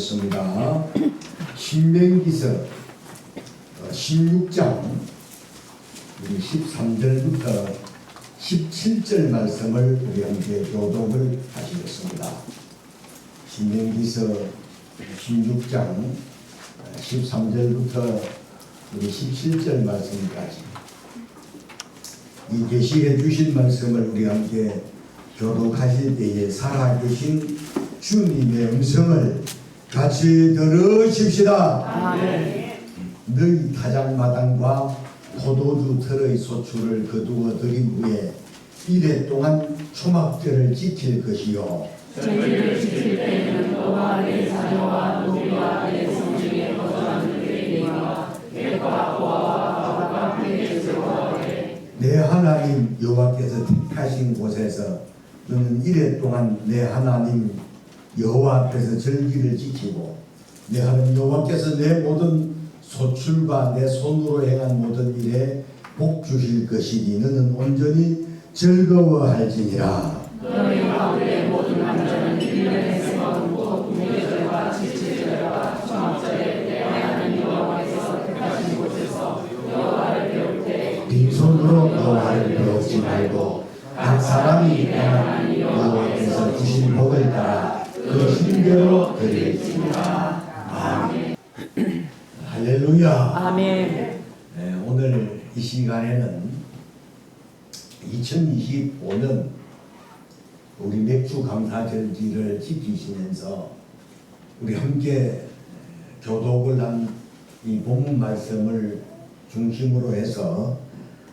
하시겠습니다. 신명기서 16장 13절부터 17절 말씀을 우리 함께 교독을 하시겠습니다. 신명기서 16장 13절부터 17절 말씀까지 이 계시해 주신 말씀을 우리 함께 교독하실 때에 살아계신 주님의 음성을 같이 들으십시다. 아멘. 너희 타작마당과 포도주 틀의 소출을 거두어 들인 후에 이래 동안 초막절을 지킬 것이요 저희를 지킬 때는 너와 내 자녀와 너희와 내 성중에 거주하는 그에게와 객과 고아와 바다가 함께 즐거워하되 내 하나님 여호와께서 택하신 곳에서 너는 이래 동안 내 하나님 여호와 앞에서 절기를 지키고 내 하나님 여호와께서 내 모든 소출과 내 손으로 행한 모든 일에 복 주실 것이니 너는 온전히 즐거워할지니라. 너희 가운데 모든 남자는 1년에 3번 곧 무교절과 지칠절과 초막절에 내 하나님 여호와께서 택하신 곳에서 여호와를 배울 때 빈손으로 여호와를 배우지 말고 각 사람이 내 하나님 여호와께서 주신 복을 따라 그 힘대로 드릴지니라. 아멘. 할렐루야. 아멘. 오늘 이 시간에는 2025년 우리 맥주 감사절기를 지키시면서 우리 함께 교독을 한 이 본문 말씀을 중심으로 해서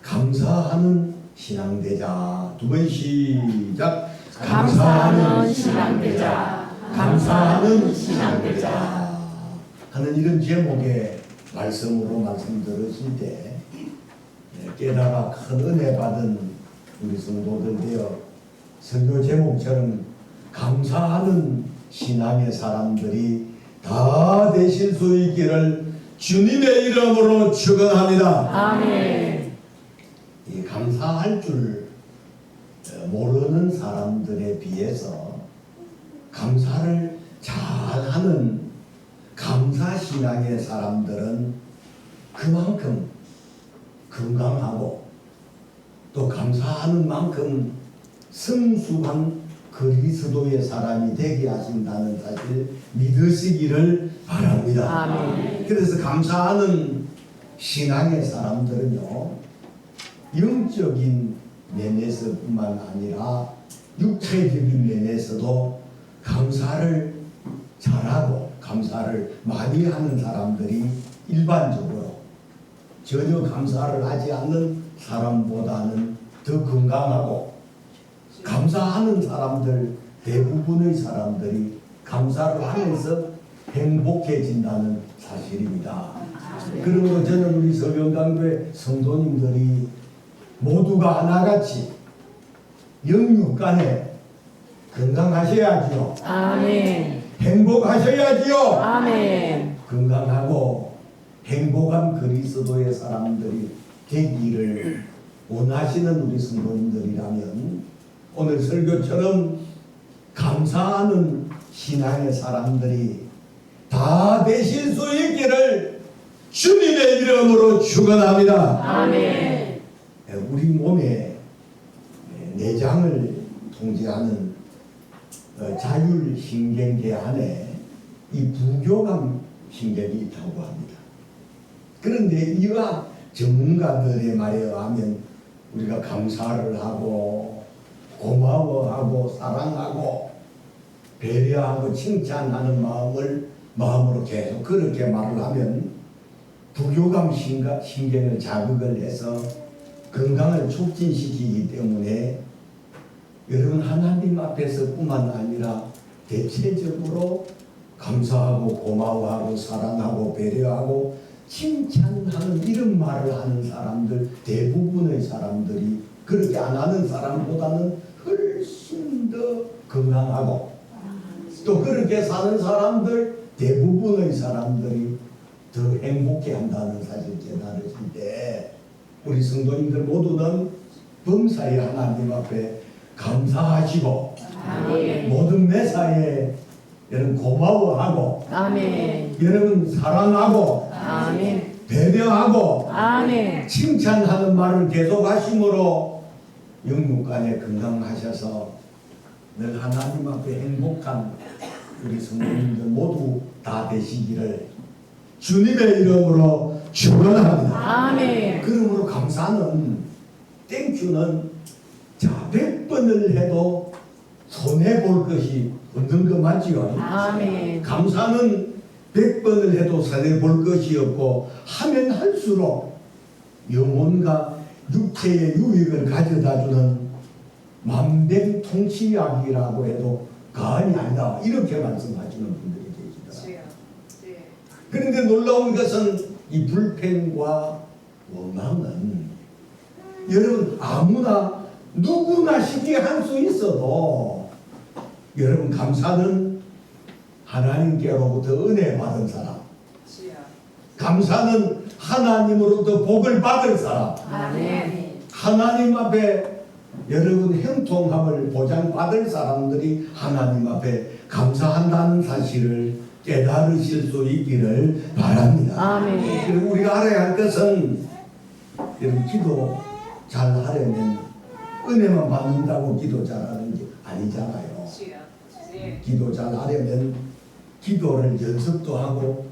감사하는 신앙되자. 두 번 시작. 감사하는 신앙되자. 감사하는 신앙되자 하는 이런 제목의 말씀으로 말씀 들으실 때 깨달아 큰 은혜 받은 우리 성도들 되어 설교 제목처럼 감사하는 신앙의 사람들이 다 되실 수 있기를 주님의 이름으로 축원합니다. 아멘. 이 감사할 줄 모르는 사람들에 비해서 감사를 잘하는 감사신앙의 사람들은 그만큼 건강하고 또 감사하는 만큼 성숙한 그리스도의 사람이 되게 하신다는 사실 믿으시기를 바랍니다. 아멘. 그래서 감사하는 신앙의 사람들은요, 영적인 면에서뿐만 아니라 육체적인 면에서도 감사를 잘하고 감사를 많이 하는 사람들이 일반적으로 전혀 감사를 하지 않는 사람보다는 더 건강하고, 감사하는 사람들 대부분의 사람들이 감사를 하면서 행복해진다는 사실입니다. 그러므로 저는 우리 서병강교회 성도님들이 모두가 하나같이 영육간에 건강하셔야지요. 아멘. 행복하셔야지요. 아멘. 건강하고 행복한 그리스도의 사람들이 되기를 원하시는 우리 성도님들이라면 오늘 설교처럼 감사하는 신앙의 사람들이 다 되실 수 있기를 주님의 이름으로 축원합니다. 아멘. 우리 몸의 내장을 통제하는 자율신경계 안에 이 부교감 신경이 있다고 합니다. 그런데 의학 전문가들의 말에 의하면 우리가 감사를 하고 고마워하고 사랑하고 배려하고 칭찬하는 마음으로 계속 그렇게 말을 하면 부교감 신경을 자극을 해서 건강을 촉진시키기 때문에 여러분 하나님 앞에서뿐만 아니라 대체적으로 감사하고 고마워하고 사랑하고 배려하고 칭찬하는 이런 말을 하는 사람들, 대부분의 사람들이 그렇게 안 하는 사람보다는 훨씬 더 건강하고, 또 그렇게 사는 사람들 대부분의 사람들이 더 행복해 한다는 사실 깨달으실 때 우리 성도님들 모두는 범사의 하나님 앞에 감사하시고 아멘. 모든 매사에 여러분 고마워하고 아멘. 여러분 사랑하고 아멘. 배려하고 아멘. 칭찬하는 말을 계속 하심으로 영육간에 건강하셔서 늘 하나님 앞에 행복한 우리 성도님들 모두 다 되시기를 주님의 이름으로 축원합니다. 아멘. 그러므로 감사는 땡큐는 자 100번을 해도 손해볼 것이 없는 거 맞지요? 아멘. 감사는 100번을 해도 손해볼 것이 없고 하면 할수록 영혼과 육체의 유익을 가져다주는 만병통치약이라고 해도 과언이 아니다. 이렇게 말씀하시는 분들이 계시더라. 그런데 놀라운 것은 이 불평과 원망은 여러분 아무나 누구나 쉽게 할 수 있어도 여러분 감사는 하나님께로부터 은혜 받은 사람, 감사는 하나님으로부터 복을 받을 사람, 아멘. 하나님 앞에 여러분 형통함을 보장받을 사람들이 하나님 앞에 감사한다는 사실을 깨달으실 수 있기를 바랍니다. 아멘. 그리고 우리가 알아야 할 것은 여러분 기도 잘 하려면 은혜만 받는다고 기도 잘하는 게 아니잖아요. 기도 잘 하려면 기도를 연습도 하고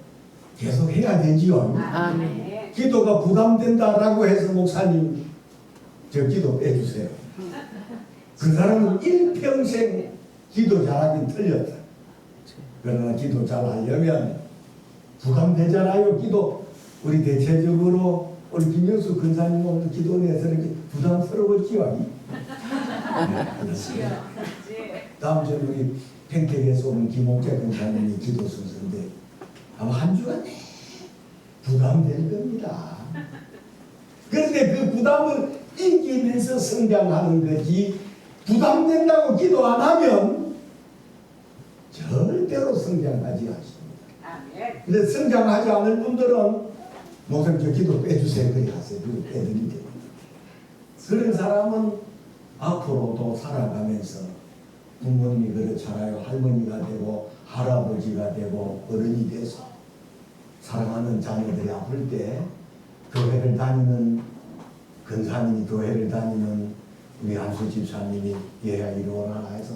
계속 해야 되지요. 아멘. 기도가 부담된다라고 해서 목사님 저 기도 빼주세요. 그 사람은 일평생 기도 잘하긴 틀렸다. 그러나 기도 잘 하려면 부담되잖아요. 기도 우리 대체적으로 우리 김영수 근사님 오늘 기도 내서 이렇게 부담스러웠지요. 다음 주에 우리 팽택에서 온 김옥재 근사님이 기도 순서인데 아마 한 주간 부담될 겁니다. 그런데 그 부담을 이기면서 성장하는 거지 부담된다고 기도 안 하면 절대로 성장하지 않습니다. 근데 성장하지 않을 분들은 목사님 저 기도 빼주세요 그래 하세요. 그거 빼드리게. 그런 사람은 앞으로도 살아가면서 부모님이 그렇잖아요. 할머니가 되고 할아버지가 되고 어른이 돼서 사랑하는 자녀들이 아플 때 교회를 다니는 근사님이 교회를 다니는 우리 안수 집사님이 얘야 이리 오라 해서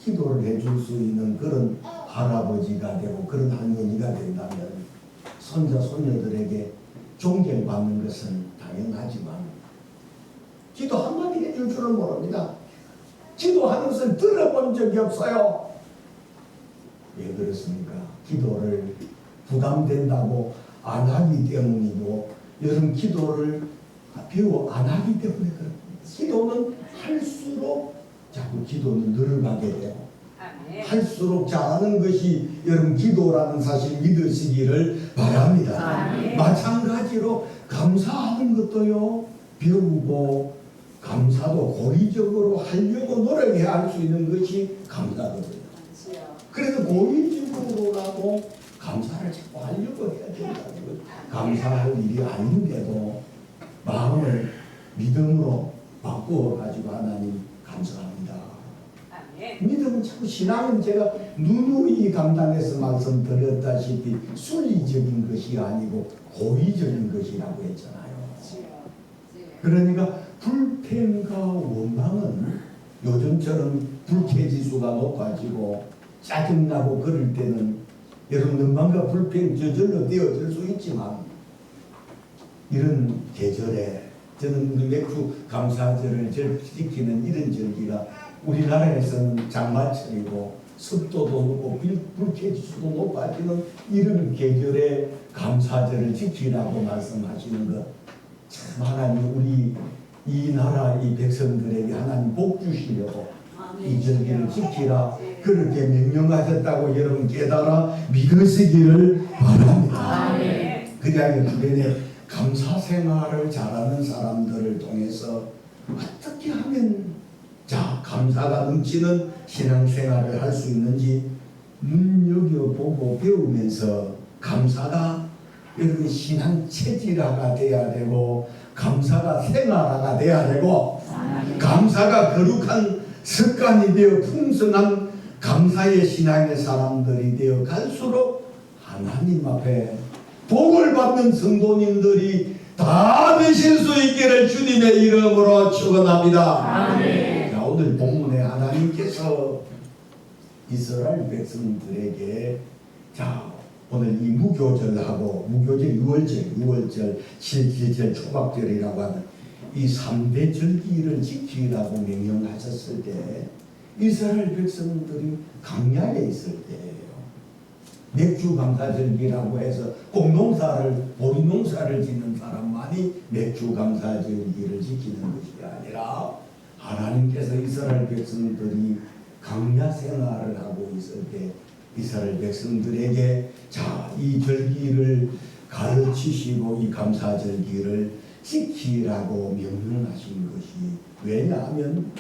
기도를 해줄 수 있는 그런 할아버지가 되고 그런 할머니가 된다면 손자 손녀들에게 존경받는 것은 당연하지만 기도 한마디 해줄 줄은 모릅니다. 기도하는 것을 들어본 적이 없어요. 왜 그렇습니까? 기도를 부담된다고 안 하기 때문이고 여러분 기도를 배워 안 하기 때문에 그렇습니다. 기도는 할수록 자꾸 기도는 늘어가게 되고 할수록 잘하는 것이 여러분 기도라는 사실 믿으시기를 바랍니다. 마찬가지로 감사하는 것도요 배우고 감사도 고의적으로 하려고 노력해야 할 수 있는 것이 감사거든요. 그래서 고의적으로라도 감사를 자꾸 하려고 해야 된다는 거죠. 감사할 일이 아닌데도 마음을 믿음으로 바꾸어 가지고 하나님 감사합니다. 믿음은 자꾸 신앙은 제가 누누이 감당해서 말씀드렸다시피 순리적인 것이 아니고 고의적인 것이라고 했잖아요. 그러니까 불평과 원망은 요즘처럼 불쾌지수가 높아지고 짜증나고 그럴 때는 여러분 원망과 불평 저절로 되어질 수 있지만 이런 계절에 저는 우리 맥주 감사절을 지키는 이런 절기가 우리나라에서는 장마철이고 습도도 높고 불쾌지수도 높아지는 이런 계절에 감사절을 지키라고 말씀하시는 것 참 하나님 우리 이 나라 이 백성들에게 하나님 복 주시려고 이 절기를 지키라 그렇게 명령하셨다고 여러분 깨달아 믿으시기를 바랍니다. 그래야 주변에 감사 생활을 잘하는 사람들을 통해서 어떻게 하면 자 감사가 넘치는 신앙생활을 할 수 있는지 눈여겨보고 배우면서 감사가 여러분 신앙 체질화가 돼야 되고 감사가 생활화가 돼야 되고 감사가 거룩한 습관이 되어 풍성한 감사의 신앙의 사람들이 되어 갈수록 하나님 앞에 복을 받는 성도님들이 다 되실 수 있기를 주님의 이름으로 축원합니다. 아멘. 자, 오늘 본문에 하나님께서 이스라엘 백성들에게 자 오늘 이 무교절하고 무교절 6월절 7절 초막절이라고 하는 이 3대 절기를 지키라고 명령하셨을 때 이스라엘 백성들이 광야에 있을 때예요. 맥주 감사절기라고 해서 보리농사를 짓는 사람만이 맥주 감사절기를 지키는 것이 아니라 하나님께서 이스라엘 백성들이 광야 생활을 하고 있을 때 이스라엘 백성들에게 자 이 절기를 가르치시고 이 감사절기를 지키라고 명령하신 것이 왜냐하면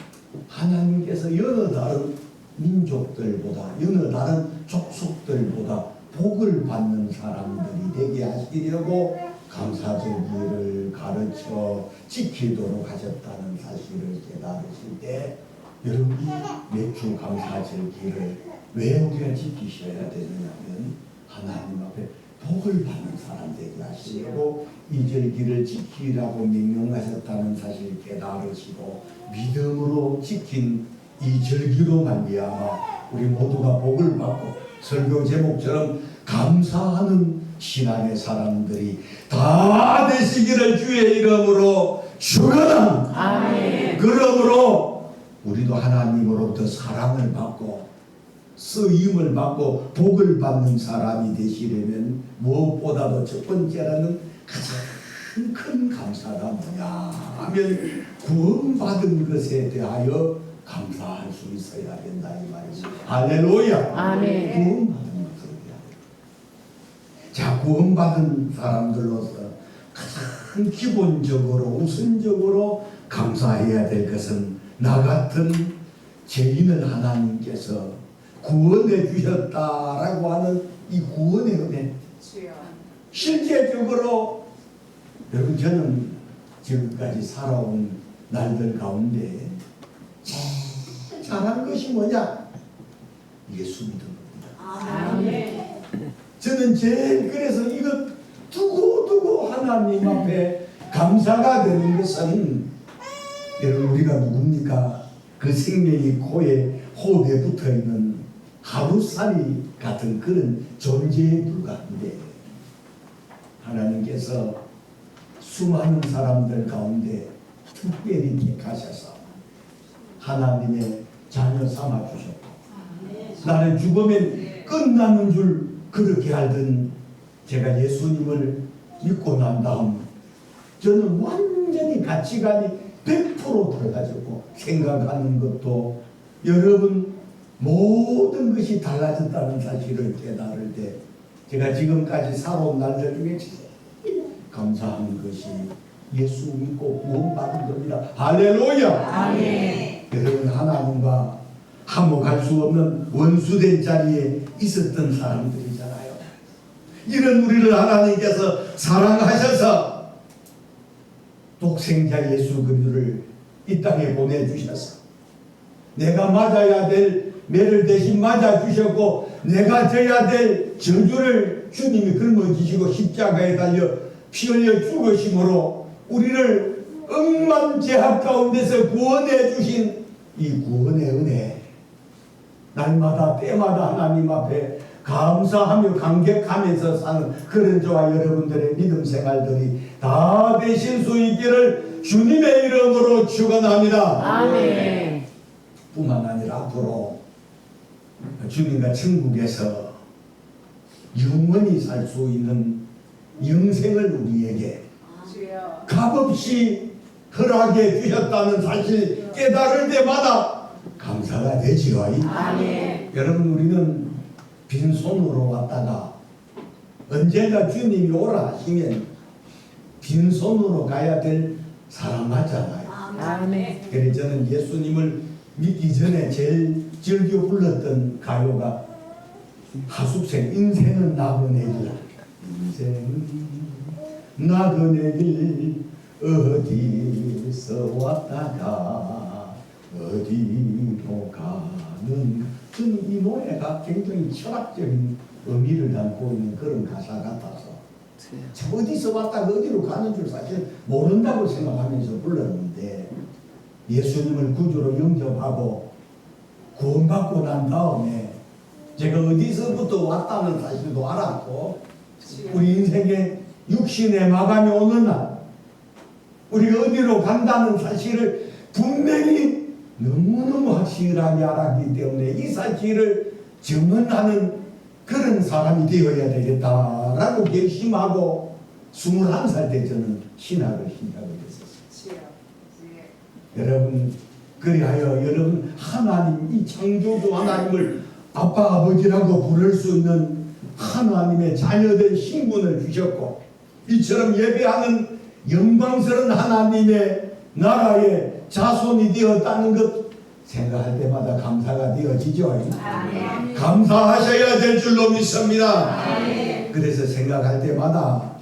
하나님께서 여러 다른 민족들보다 여러 다른 족속들보다 복을 받는 사람들이 되게 하시려고 감사절기를 가르쳐 지키도록 하셨다는 사실을 깨달으실 때 여러분 맥주 감사절기를 왜 우리가 지키셔야 되느냐면 하나님 앞에 복을 받는 사람 되게 하시려고 이 절기를 지키라고 명령하셨다는 사실을 깨달으시고 믿음으로 지킨 이 절기로 말미암아 우리 모두가 복을 받고 설교 제목처럼 감사하는 신앙의 사람들이 다 되시기를 주의 이름으로 축원합니다. 아멘. 그러므로 우리도 하나님으로부터 사랑을 받고 쓰임을 받고 복을 받는 사람이 되시려면 무엇보다도 첫 번째로는 가장 큰 감사가 뭐냐 하면 구원받은 것에 대하여 감사할 수 있어야 된다 이 말이죠. 할렐루야. 아멘. 구원받은 것에 대하여. 자, 구원받은 사람들로서 가장 기본적으로 우선적으로 감사해야 될 것은 나 같은 죄인을 하나님께서 구원해 주셨다라고 하는 이 구원의 은혜. 실제적으로 여러분 저는 지금까지 살아온 날들 가운데 제일 잘한 것이 뭐냐? 예수 믿은 겁니다. 아멘. 저는 제일 그래서 이거 두고 하나님 앞에 감사가 되는 것은 여러분 우리가 누굽니까? 그 생명이 코에 호흡에 붙어있는 하루살이 같은 그런 존재에 불과한데 하나님께서 수많은 사람들 가운데 특별히 택하셔서 하나님의 자녀 삼아주셨고 나는 죽으면 끝나는 줄 그렇게 알던 제가 예수님을 믿고 난 다음 저는 완전히 가치관이 100% 달라졌고 생각하는 것도 여러분 모든 것이 달라졌다는 사실을 깨달을 때 제가 지금까지 살아온 날들 중에 제일 감사한 것이 예수 믿고 구원받은 겁니다. 할렐루야. 아멘. 여러분 하나님과 한몫할 수 없는 원수된 자리에 있었던 사람들이잖아요. 이런 우리를 하나님께서 사랑하셔서 독생자 예수 그리스도를 이 땅에 보내주셔서 내가 맞아야 될 매를 대신 맞아주셨고 내가 져야 될 저주를 주님이 짊어지시고 십자가에 달려 피 흘려 죽으심으로 우리를 억만제약 가운데서 구원해 주신 이 구원의 은혜 날마다 때마다 하나님 앞에 감사하며 감격하면서 사는 그런 저와 여러분들의 믿음 생활들이 다 되실 수 있기를 주님의 이름으로 축원합니다. 아멘. 뿐만 아니라 앞으로 주님과 천국에서 영원히 살 수 있는 영생을 우리에게 값없이 허락해 주셨다는 사실 깨달을 때마다 감사가 되지요. 아멘. 여러분 우리는 빈손으로 왔다가 언젠가 주님이 오라 하시면 빈손으로 가야 될 사람 맞잖아요. 아멘. 그래서 저는 예수님을 믿기 전에 제일 즐겨 불렀던 가요가 하숙생 인생은 나그네 길 인생은 나그네 길 어디서 왔다가 어디로 가는 저는 이 노래가 굉장히 철학적인 의미를 담고 있는 그런 가사 같아서 참 어디서 왔다가 어디로 가는 줄 사실 모른다고 생각하면서 불렀는데 예수님을 구주로 영접하고 구원받고 난 다음에 제가 어디서부터 왔다는 사실도 알았고 우리 인생의 육신의 마감이 오는 날 우리가 어디로 간다는 사실을 분명히 너무너무 확실하게 알았기 때문에 이 사실을 증언하는 그런 사람이 되어야 되겠다라고 결심하고 21살 때 저는 신학을 시작했었어요. 여러분 그리하여 여러분 하나님 이 창조주 하나님을 아빠 아버지라고 부를 수 있는 하나님의 자녀된 신분을 주셨고 이처럼 예배하는 영광스러운 하나님의 나라의 자손이 되었다는 것 생각할 때마다 감사가 되어지죠. 아멘. 감사하셔야 될 줄로 믿습니다. 아멘. 그래서 생각할 때마다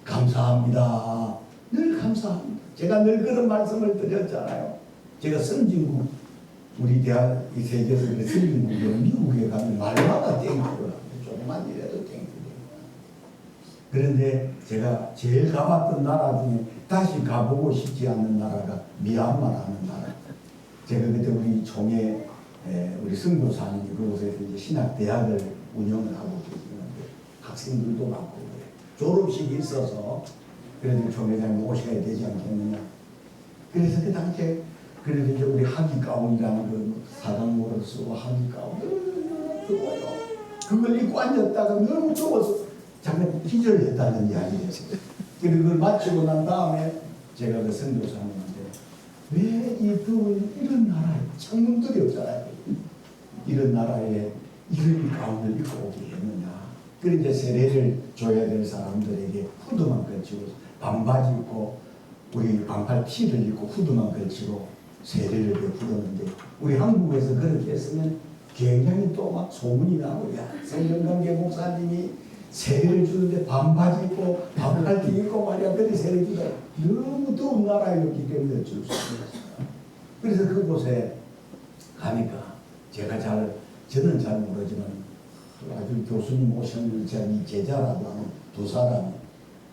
감사합니다. 늘 감사합니다. 제가 늘 그런 말씀을 드렸잖아요. 제가 선진국 우리 대학 이 세계에서 선진국에 미국에 가면 말마다 땡큐를 합니다. 조금만 이래도 땡큐. 그런데 제가 제일 가봤던 나라 중에 다시 가보고 싶지 않는 나라가 미얀마라는 나라. 제가 그때 우리 총회 우리 선교사님이 그곳에서 이제 신학대학을 운영을 하고 계시는데 학생들도 많고 그래. 졸업식이 있어서 그래도 총회장님 오셔야 되지 않겠느냐. 그래서 그 당시에 그래도 이제 우리 하기 가운이라는 그 사각모를 쓰고 하기 가운 더워요. 그걸 입고 앉았다가 너무 더워서 잠깐 기절했다는 이야기였어요. 그리고 그걸 마치고 난 다음에 제가 그 선교사님한테 왜 이 더운 이런 나라에 창문들이 없잖아요. 이런 나라에 이런 가운을 입고 오게 했느냐. 그래서 이제 세례를 줘야 될 사람들에게 후드만 걸치고 반바지 입고 우리 반팔 티를 입고 후드만 걸치고 세례를 베풀었는데 우리 한국에서 그렇게 했으면 굉장히 또 막 소문이 나고 야 성경관계 목사님이 세례를 주는데 반바지 입고 반팔 티 입고 말이야 그리 세례 주다 너무 더운 나라였기 때문에 줄 수 없었어요. 그래서 그곳에 가니까 저는 잘 모르지만 아주 교수님 오셨는 이 제자라고 하는 두 사람이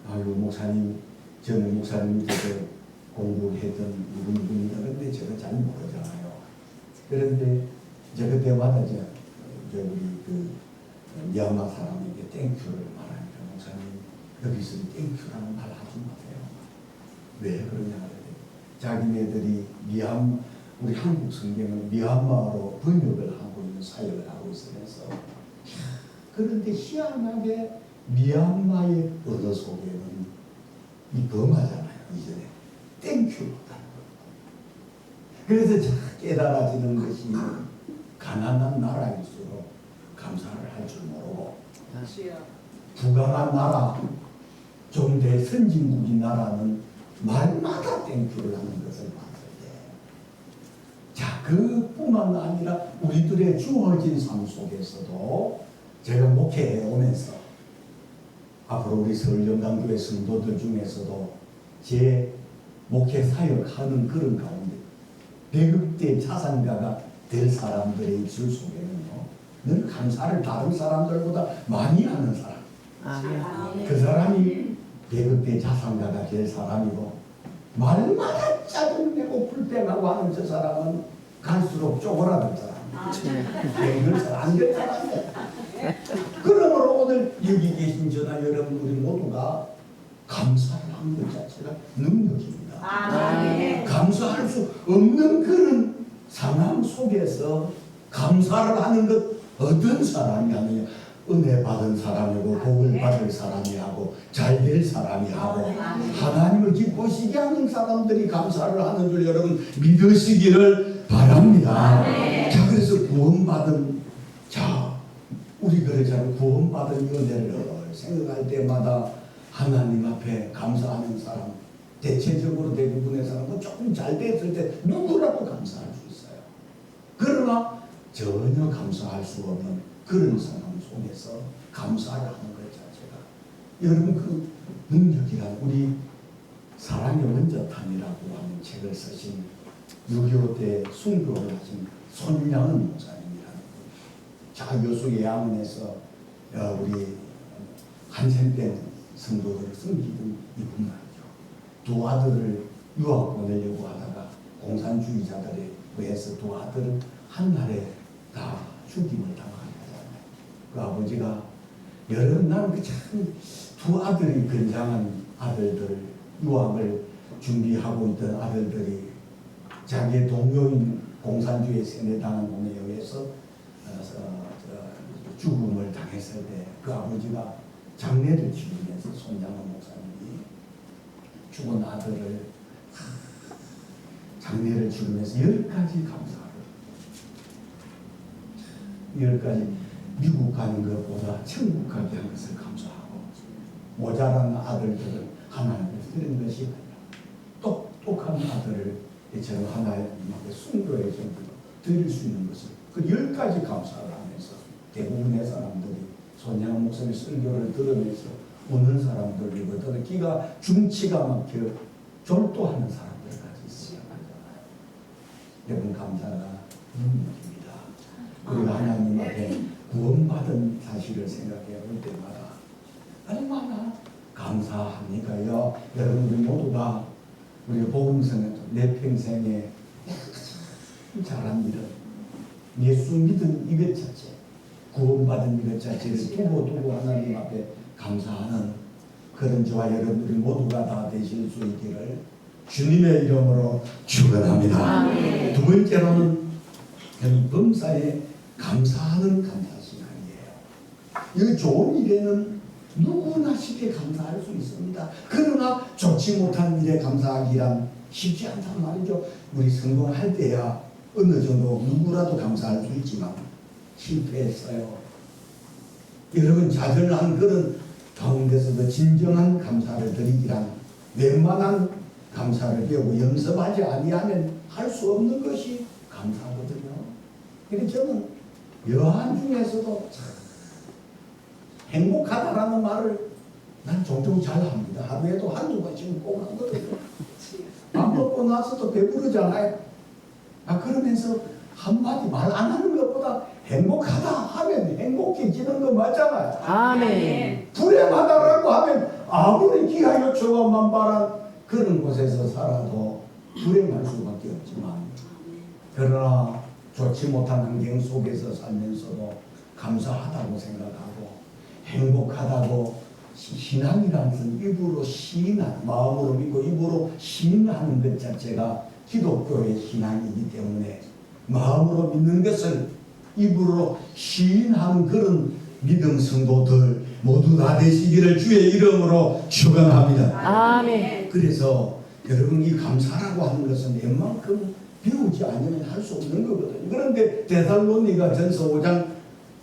아유 목사님 저는 목사님 밑에서 공부했던 누군가 그런데 제가 잘 모르잖아요. 그런데 이제 그때마다 우리 그 미얀마 사람에게 땡큐를 말하니까 목사님 여기서 땡큐라는 말 하지 마세요. 왜 그러냐 그랬더니 자기네들이 우리 한국 성경을 미얀마로 번역을 하고 있는 사역을 하고 있으면서 그런데 희한하게 미얀마의 언어 속에는 이 범하잖아요. 이전에 땡큐라는 거. 그래서 깨달아지는 것이 가난한 나라일수록 감사를 할 줄 모르고 부강한 나라 좀 더 선진국인 나라는 말마다 땡큐를 하는 것을 봤을 때 자 그뿐만 아니라 우리들의 주어진 삶 속에서도 제가 목회해 오면서 앞으로 우리 서울영광교회 성도들 중에서도 제 목회 사역하는 그런 가운데 배급대 자산가가 될 사람들의 입술 속에는요 늘 감사를 다른 사람들보다 많이 하는 사람 그 사람이 배급대 자산가가 될 사람이고 말마다 짜증내고 불평하고 하는 저 사람은 갈수록 쪼그라든 사람 배급을 잘 안 될 사람이에요. 그러므로 오늘 여기 계신 저나 여러분들이 모두가 감사를 하는 것 자체가 능력입니다. 감사할 수 없는 그런 상황 속에서 감사를 하는 것 어떤 사람이 하느냐 은혜 받은 사람이고 복을 받을 사람이 하고 잘 될 사람이 하고 하나님을 기쁘시게 하는 사람들이 감사를 하는 줄 여러분 믿으시기를 바랍니다. 자 그래서 구원받은 우리 그러잖아요. 구원받은 은혜를 생각할 때마다 하나님 앞에 감사하는 사람 대체적으로 대부분의 사람은 조금 잘 됐을 때 누구라도 감사할 수 있어요. 그러나 전혀 감사할 수 없는 그런 상황 속에서 감사를 하는 것 자체가 여러분 그 능력이란 우리 사랑의 원자탄이라고 하는 책을 쓰신 6.25 때 순교를 하신 손양은 목사님이라는 여수의 양원에서 우리 한센된 성도들을 섬기던 이분 말이죠. 두 아들을 유학 보내려고 하다가 공산주의자들에 의해서 두 아들을 한날에 다 죽임을 당하게 하잖아요. 그 아버지가 여러 나는 두 아들이 건장한 아들들, 유학을 준비하고 있던 아들들이 자기의 동료인 공산주의 세뇌당한 놈에 의해서 죽음을 당했을 때 그 아버지가 장례를 치르면서 손장원 목사님이 죽은 아들을 장례를 치르면서 10가지 감사를 10가지 미국 가는 것보다 천국 가게 한 것을 감사하고 모자란 아들들은 하나님께 드린 것이 아니라 똑똑한 아들을 이처럼 하나님께 순교의 정도로 드릴 수 있는 것을 그 10가지 감사를 하면서 대부분의 사람들이 손양원 목사님 설교를 들으면서 우는 사람들이거든. 기가 중치가 막혀 졸도하는 사람들까지 있어요. 여러분 감사가 능력입니다. 우리가 하나님 앞에 구원받은 사실을 생각해 볼 때마다 얼마나 감사합니까요? 여러분들 모두가 우리 복음성에서 내 평생에 잘한 일은 예수 믿은 이것 자체, 구원받은 이것 자체를 두고 하나님 앞에 감사하는 그런 저와 여러분들이 모두가 다 되실 수 있기를 주님의 이름으로 축원합니다. 두 번째로는 범사에 감사하는 감사 시간이에요. 이 좋은 일에는 누구나 쉽게 감사할 수 있습니다. 그러나 좋지 못한 일에 감사하기란 쉽지 않단 말이죠. 우리 성공할 때야 어느 정도 누구라도 감사할 수 있지만 실패했어요. 여러분 좌절한 그런 가운데서도 진정한 감사를 드리기란 웬만한 감사를 배우고 연습하지 아니하면 할 수 없는 것이 감사거든요. 그래서 저는 여한 중에서도 참 행복하다라는 말을 난 종종 잘 합니다. 하루에도 한두 번씩은 꼭 하거든요. 밥 먹고 나서도 배부르잖아요. 그러면서 한마디 말 안 하는 것보다 행복하다 하면 행복해지는 거 맞잖아요. 아멘. 불행하다라고 하면 아무리 기하 요초가 만발한 그런 곳에서 살아도 불행할 수밖에 없지만 그러나 좋지 못한 환경 속에서 살면서도 감사하다고 생각하고 행복하다고 신앙이라는 것은 입으로 시인하는 마음으로 믿고 입으로 시인하는 것 자체가 기독교의 신앙이기 때문에 마음으로 믿는 것을 입으로 시인하는 그런 믿음 성도들 모두 다 되시기를 주의 이름으로 축원합니다. 아멘. 그래서 여러분 이 감사라고 하는 것은 웬만큼 배우지 않으면 할 수 없는 거거든요. 그런데 데살로니가 전서 5장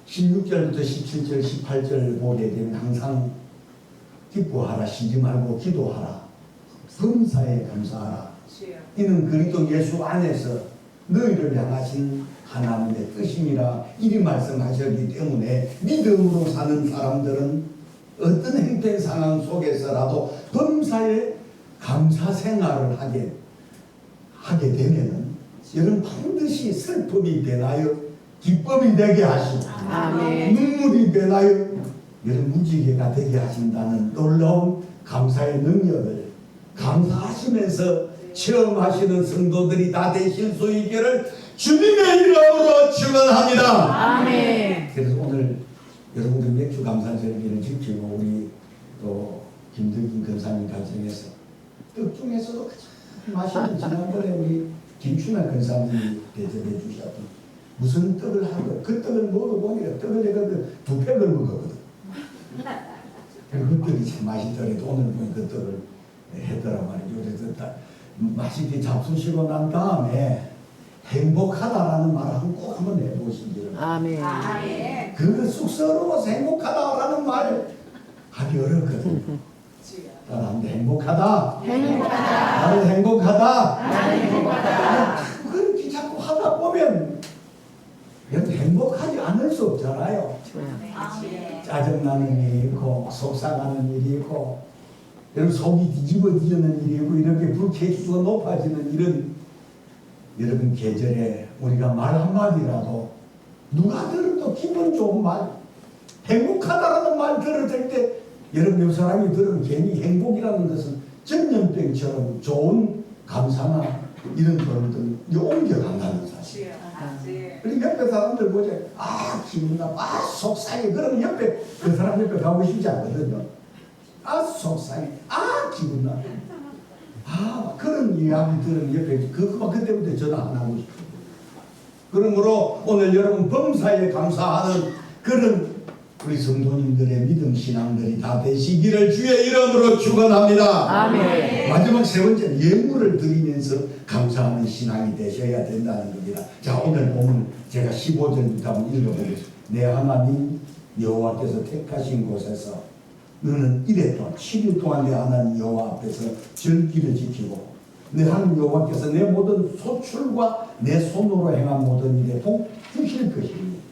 16절부터 17절 18절 보게 되면 항상 기뻐하라, 쉬지 말고 기도하라, 범사에 감사하라. 이는 그리스도 예수 안에서 너희를 향하신 하나님의 뜻이니라 이리 말씀하셨기 때문에 믿음으로 사는 사람들은 어떤 행편 상황 속에서라도 범사에 감사 생활을 하게 되면은 여러분 반드시 슬픔이 되나요? 기쁨이 되게 하시고 아멘. 눈물이 되나요? 여러분 무지개가 되게 하신다는 놀라운 감사의 능력을 감사하시면서 체험하시는 성도들이 다 되실 수 있기를 주님의 이름으로 축원합니다. 아멘. 그래서 오늘 여러분들 맥주 감사절기를 지키고 우리 또 김덕인 권사님 가정에서 떡 중에서도 가장 맛있는 지난번에 우리 김춘아 권사님이 대접해 주셨던 무슨 떡을 하고 그 떡을 먹어보니까 떡을 내가 두 팩을 먹었거든. 그리고 그 떡이 참 맛있더라도 오늘 보니 그 떡을 했더라 말이죠. 그래서 딱 맛있게 잡수시고 난 다음에 행복하다라는 말을 꼭 한번 해보시기를. 아멘. 그 쑥스러워서 행복하다라는 말을 하기 어렵거든요. 나는 행복하다. 나는 행복하다. 그렇게 자꾸 하다 보면 행복하지 않을 수 없잖아요. 짜증나는 일이 있고 속상하는 일이 있고 여러분 속이 뒤집어지는 일이 있고 이렇게 불쾌지수가 높아지는 이런 여러분 계절에 우리가 말 한마디라도 누가 들어도 기분 좋은 말, 행복하다라는 말 들을 때 여러분 이 사람이 들으면 괜히 행복이라는 것은 전염병처럼 좋은 감사나 이런 것들 옮겨간다는 사실. 그리고 옆에 사람들 보자. 아 기분 나빠. 아 속상해. 그러면 옆에 그 사람 옆에 가고 싶지 않거든요. 아 속상해. 아 기분 나빠. 아 그런 이야기 들으면 옆에 그때부터 전화 안 하고 싶어요. 그러므로 오늘 여러분 범사에 감사하는 그런 우리 성도님들의 믿음 신앙들이 다 되시기를 주의 이름으로 축원합니다. 아멘. 마지막 세 번째는 예물을 드리면서 감사하는 신앙이 되셔야 된다는 겁니다. 자 오늘 보면 제가 15절부터 한번 읽어보겠습니다. 내 하나님 여호와께서 택하신 곳에서 너는 이래 동안 7일 동안 내 하나님 여호와 앞에서 절기를 지키고 내 하나님 여호와께서 내 모든 소출과 내 손으로 행한 모든 일에 복 주실 것이니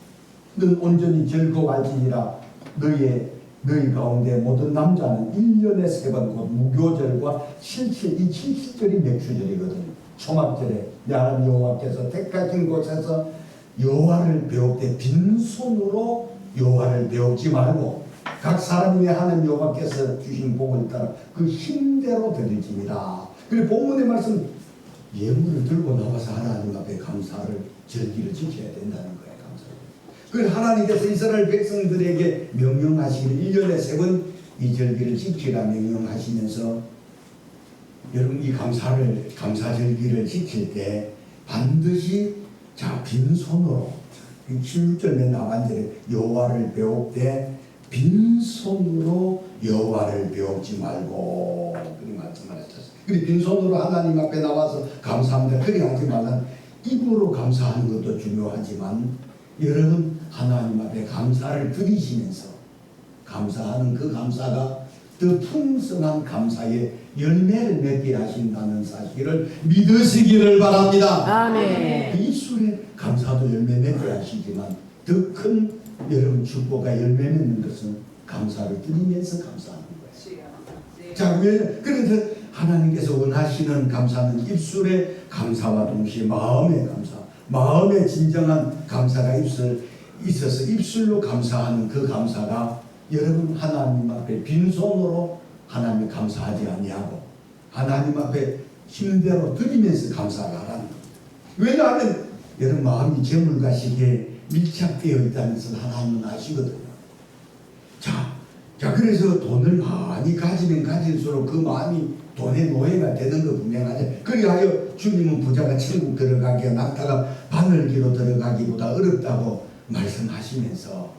넌 온전히 즐거워할지니라. 너희 가운데 모든 남자는 1년에 3번 곧 무교절과 이 70절이 맥주절이거든. 초막절에 내 하나님 여호와께서 택하신 곳에서 여호와를 배울 때 빈손으로 여호와를 배우지 말고 각 사람이 하나님 여호와께서 주신 복을 따라 그 힘대로 드릴지니라. 그리고 본문의 말씀 예물을 들고 나와서 하나님 앞에 감사를 절기를 지켜야 된다는 거예요. 그 하나님께서 이스라엘 백성들에게 명령하시기를 1년에 3번 이 절기를 지키라 명령하시면서 여러분 이 감사절기를 지킬 때 반드시 자 빈손으로 16절 맨 하반절에 여호와를 배울 때 빈손으로 여호와를 배우지 말고 그런 말씀을 하셨어요. 그리고 빈손으로 하나님 앞에 나와서 감사합니다. 그리 하지 말란 입으로 감사하는 것도 중요하지만 여러분 하나님 앞에 감사를 드리시면서 감사하는 그 감사가 더 풍성한 감사의 열매를 맺게 하신다는 사실을 믿으시기를 바랍니다. 아멘. 입술에 감사도 열매 맺게 하시지만 더 큰 여러분 축복과 열매 맺는 것은 감사를 드리면서 감사하는 거예요. 자, 그래서 하나님께서 원하시는 감사는 입술의 감사와 동시에 마음의 감사, 마음의 진정한 감사가 있어서 입술로 감사하는 그 감사가 여러분 하나님 앞에 빈손으로 하나님 감사하지 아니하고 하나님 앞에 힘대로 드리면서 감사를 하라는 겁니다. 왜냐하면 여러분 마음이 재물과 시기에 밀착되어 있다는 것을 하나님은 아시거든요. 자 그래서 돈을 많이 가지면 가질수록 그 마음이 돈의 노예가 되는 거 분명하죠. 그리하여 주님은 부자가 천국 들어가기가 낙타가 바늘기로 들어가기보다 어렵다고 말씀하시면서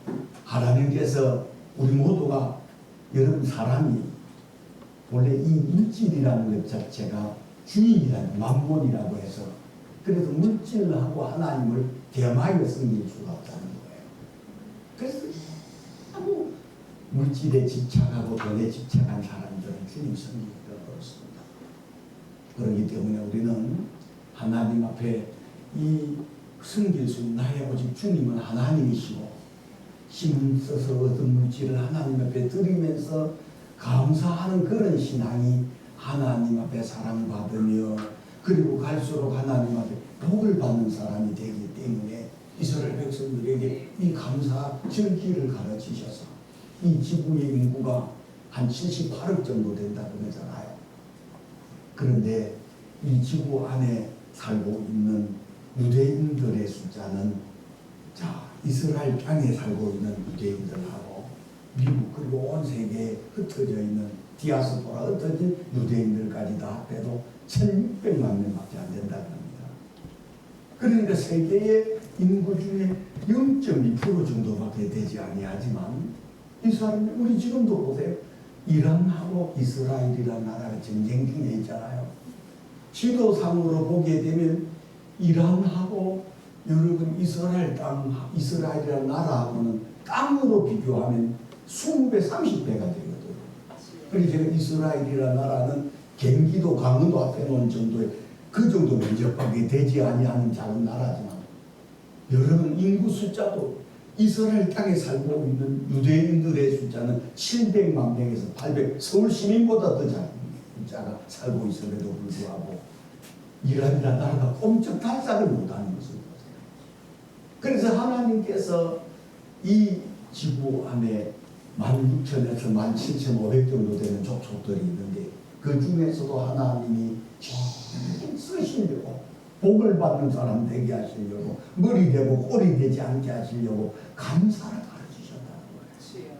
하나님께서 우리 모두가 여러분 사람이 원래 이 물질이라는 것 자체가 주인이라는 만몬이라고 해서 그래서 물질하고 하나님을 겸하여 섬길 수가 없다는 거예요. 그래서 아무 물질에 집착하고 돈에 집착한 사람들은 주님 섬기기가 어렵습니다. 그렇기 때문에 우리는 하나님 앞에 이 섬길 수 나의 오직 주님은 하나님이시고 힘을 써서 얻은 물질을 하나님 앞에 드리면서 감사하는 그런 신앙이 하나님 앞에 사랑받으며 그리고 갈수록 하나님 앞에 복을 받는 사람이 되기 때문에 이스라엘 백성들에게 이 감사 절기를 가르치셔서 이 지구의 인구가 한 78억 정도 된다고 그러잖아요. 그런데 이 지구 안에 살고 있는 유대인들의 숫자는 자 이스라엘 땅에 살고 있는 유대인들하고 미국 그리고 온 세계에 흩어져 있는 디아스포라 흩어진 유대인들까지 다 합해도 1600만 명밖에 안 된다고 합니다. 그러니까 세계의 인구 중에 0.2% 정도밖에 되지 아니하지만 이 사람이 우리 지금도 보세요. 이란하고 이스라엘이라는 나라가 전쟁 중에 있잖아요. 지도상으로 보게 되면 이란하고 여러분 이스라엘이라는 나라하고는 땅으로 비교하면 20배, 30배가 되거든요. 그래서 제가 이스라엘이라는 나라는 경기도, 강원도 앞에 놓은 정도의 그 정도 면적밖에 되지 아니하는 작은 나라지만 여러분 인구 숫자도 이스라엘 땅에 살고 있는 유대인들의 숫자는 700만 명에서 800, 서울 시민보다 더 작은 숫자가 살고 있음에도 불구하고 이란이라는 나라가 엄청 탈사를 못하는 것을 보세요. 그래서 하나님께서 이 지구 안에 16,000에서 17,500 정도 되는 족속들이 있는데 그 중에서도 하나님이 제일 쓰시려고 복을 받는 사람 되게 하시려고 머리 되고 꼬리 되지 않게 하시려고 감사를 가르치셨다는 거예요.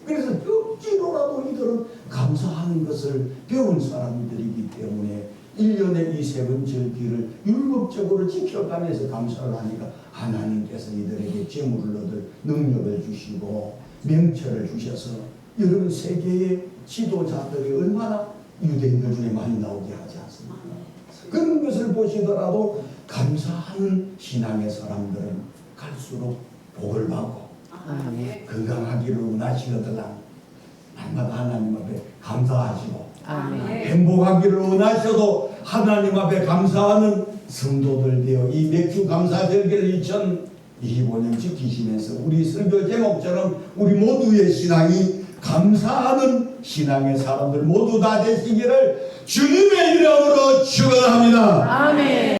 그래서 억지로라도 이들은 감사하는 것을 배운 사람들이기 때문에 1년에 이 세번 절기를 율법적으로 지켜가면서 감사를 하니까 하나님께서 이들에게 재물을 얻을 능력을 주시고 명철을 주셔서 여러분 세계의 지도자들이 얼마나 유대인들 중에 많이 나오게 하지 않습니까? 그런 것을 보시더라도 감사하는 신앙의 사람들은 갈수록 복을 받고 건강하기를 원하시거든 날마다 하나님 앞에 감사하시고 행복하기를 원하셔도 하나님 앞에 감사하는 성도들 되어 이 맥주 감사절기를 2025년 지키시면서 우리 설교 제목처럼 우리 모두의 신앙이 감사하는 신앙의 사람들 모두 다 되시기를 주님의 이름으로 축원합니다. 아멘.